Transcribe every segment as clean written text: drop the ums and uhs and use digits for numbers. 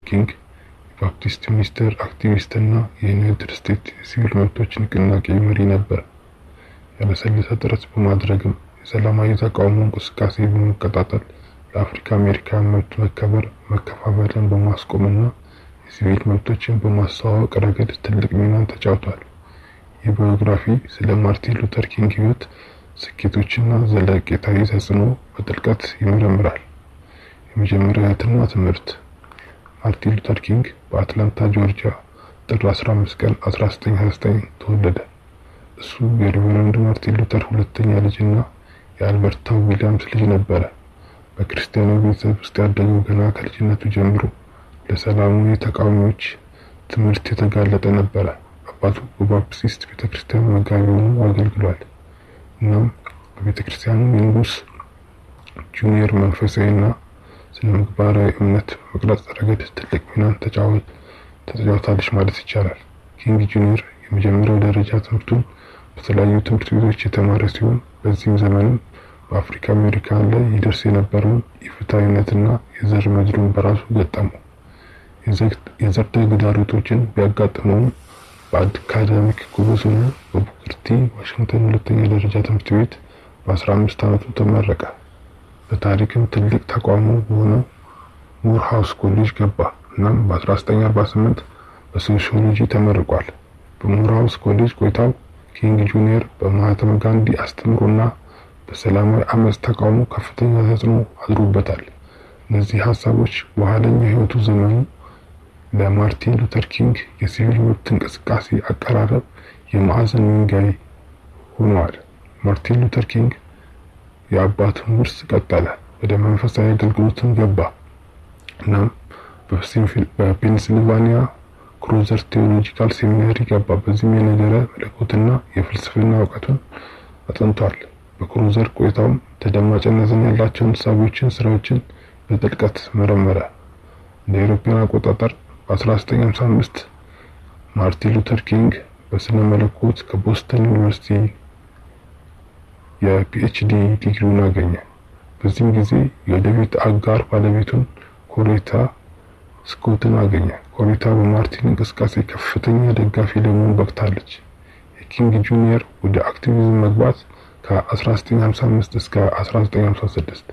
ኪንግ የባፕቲስት ሚኒስትር አክቲቪስትና የዩናይትድ ስቴትስ የሲቪል መብቶች ንቅናቄ መሪ ነበር። ያለሰለሰ ጥረት በማድረግም የሰላማዊ ተቃውሞ እንቅስቃሴ በመቀጣጠል ለአፍሪካ አሜሪካን መብት መከበር መከፋፈልን በማስቆምና የሲቪል መብቶችን በማስተዋወቅ ረገድ ትልቅ ሚናን ተጫውቷል። ይህ ባዮግራፊ ስለ ማርቲን ሉተር ኪንግ ሕይወት ስኬቶችና ዘለቄታዊ ተጽዕኖ በጥልቀት ይመረምራል። የመጀመሪያ ሕይወትና ትምህርት። ማርቲን ሉተር ኪንግ በአትላንታ ጆርጂያ ጥር 15 ቀን 1929 ተወለደ። እሱ የሬቨረንድ ማርቲን ሉተር ሁለተኛ ልጅና የአልበርታ ዊሊያምስ ልጅ ነበረ። በክርስቲያናዊ ቤተሰብ ውስጥ ያደገው ገና ከልጅነቱ ጀምሮ ለሰላማዊ ተቃዋሚዎች ትምህርት የተጋለጠ ነበረ። አባቱ በባፕቲስት ቤተክርስቲያን መጋቢ ሆኖ አገልግሏል። እናም በቤተክርስቲያኑ የንጉስ ጁኒየር መንፈሳዊና ስነ ምግባራዊ እምነት በመቅረጽ ረገድ ትልቅ ሚናን ተጫውታለች ማለት ይቻላል። ኪንግ ጁኒየር የመጀመሪያው ደረጃ ትምህርቱን በተለያዩ ትምህርት ቤቶች የተማረ ሲሆን በዚህም ዘመንም በአፍሪካ አሜሪካን ላይ ይደርስ የነበረውን ኢፍትሐዊነትና የዘር መድሎን በራሱ ገጠመው። የዘር ተግዳሮቶችን ቢያጋጥመውም በአካዳሚክ ጎበዝ ሆኖ በቡከር ቲ ዋሽንግተን ሁለተኛ ደረጃ ትምህርት ቤት በ15 ዓመቱ ተመረቀ። በታሪክም ትልቅ ተቋሙ በሆነው ሞርሃውስ ኮሌጅ ገባ። እናም በ1948 በሶሺዮሎጂ ተመርቋል። በሞርሃውስ ኮሌጅ ቆይታው ኪንግ ጁኒየር በማህተመ ጋንዲ አስተምሮና በሰላማዊ አመጽ ተቃውሞ ከፍተኛ ተጽዕኖ አድርጎበታል። እነዚህ ሀሳቦች በኋለኛው ሕይወቱ ዘመኑ ለማርቲን ሉተር ኪንግ የሲቪል መብት እንቅስቃሴ አቀራረብ የማዕዘን ድንጋይ ሆነዋል። ማርቲን ሉተር ኪንግ የአባቱን ውርስ ቀጠለ፣ ወደ መንፈሳዊ አገልግሎትም ገባ። እናም በፔንሲልቫኒያ ክሩዘር ቴዎሎጂካል ሴሚናሪ ገባ። በዚህም የነገረ መለኮትና የፍልስፍና እውቀቱን አጥንቷል። በክሩዘር ቆይታውም ተደማጭነት ያላቸውን ሀሳቦችን፣ ስራዎችን በጥልቀት መረመረ። እንደ አውሮፓውያን አቆጣጠር በ1955 ማርቲን ሉተር ኪንግ በስነ መለኮት ከቦስተን ዩኒቨርሲቲ የፒኤችዲ ዲግሪውን አገኘ። በዚህም ጊዜ የወደፊት አጋር ባለቤቱን ኮሬታ ስኮትን አገኘ። ኮሬታ በማርቲን እንቅስቃሴ ከፍተኛ ደጋፊ ለመሆን በቅታለች። የኪንግ ጁኒየር ወደ አክቲቪዝም መግባት ከ1955 እስከ 1956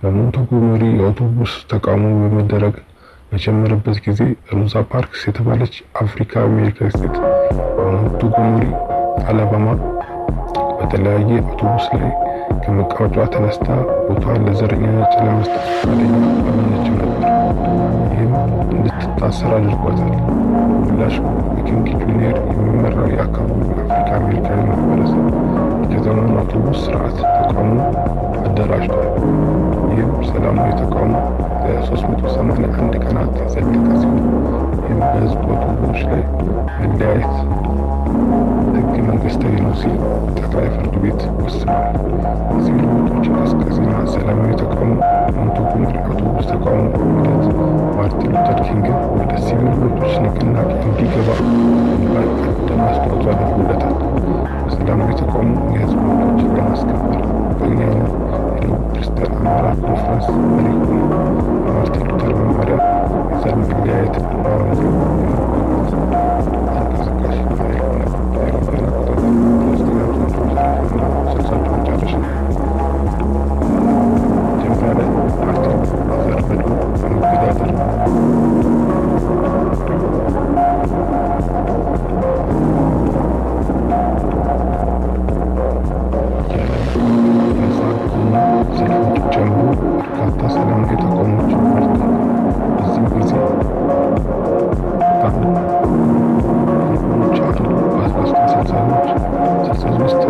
በሞንቶጎመሪ የአውቶቡስ ተቃውሞ በመደረግ በጀመረበት ጊዜ ሮዛ ፓርክስ የተባለች አፍሪካ አሜሪካዊ ሴት በሞንቶጎመሪ አላባማ በተለያየ አውቶቡስ ላይ ከመቀመጫዋ ተነስታ ቦታዋን ለዘረኛ ነጭ ለመስጠት ፈቃደኛ አልሆነችም ነበር። ይህም እንድትታሰር አድርጓታል። ምላሽ በኪንግ ጁኒየር የሚመራው የአካባቢው አፍሪካ አሜሪካዊ ማህበረሰብ የከተማውን አውቶቡስ ስርዓት ተቃውሞ አደራጅቷል። ይህም ሰላማዊ ተቃውሞ ለ381 ቀናት የዘለቀ ሲሆን ይህም በህዝብ አውቶቡሶች ላይ መለያየት ህገ መንግስታዊ ነው ሲል ጠቅላይ ፍርድ ቤት ወስኗል። የሲቪል መብቶች እንቅስቃሴና ሰላማዊ ተቃውሞ ሞንቶጎመሪ አውቶቡስ ተቃውሞ ሂደት ማርቲን ሉተር ኪንግን ወደ ሲቪል መብቶች ንቅናቄ እንዲገባ ግንባር ቀደም አስተዋጽኦ አድርጎለታል። በሰላማዊ ተቃውሞ የህዝብ መብቶችን ለማስከበር በኛው የደቡብ ክርስቲያን አመራር ኮንፈረንስ መሪ ሆኖ በማርቲን ሉተር መመሪያ የዘር መለያየትን ማወገዝ አንቀሳቃሽ ኃይል ሆነ። በአውሮፓውያን አቆጣጠር በ1960ዎቹ መጨረሻ መጀመሪያ ላይ ማርቲን ዘር መድሎ በመገዳደር ሰልፎችን ጨምሮ በርካታ ሰላማዊ ተቃውሞዎችን መርቷል። በዚህም ጊዜ ነገሮች አሉ። በ1960ዎች 63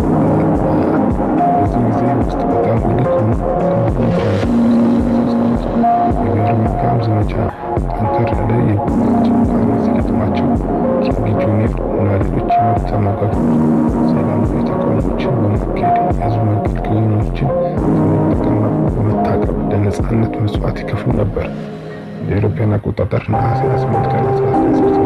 በዚህ ጊዜ ውስጥ በጣም ጉልህ ከሆኑ ክንውኖች አሉ። የበርሚንግሃም ዘመቻ ጠንከር ያለ የፖለቲካ ጭቆና ሲገጥማቸው ኪንግ ጁኒየር እና ሌሎች የመብት ተሟጋቾች ሰላማዊ ተቃውሞዎችን በማካሄድ የህዝብ መገልገያዎችን ከመጠቀምና በመታቀብ ለነጻነት መስዋዕት ይከፍሉ ነበር። እንደ አውሮፓውያን አቆጣጠር ነሐሴ 28 ቀን 1960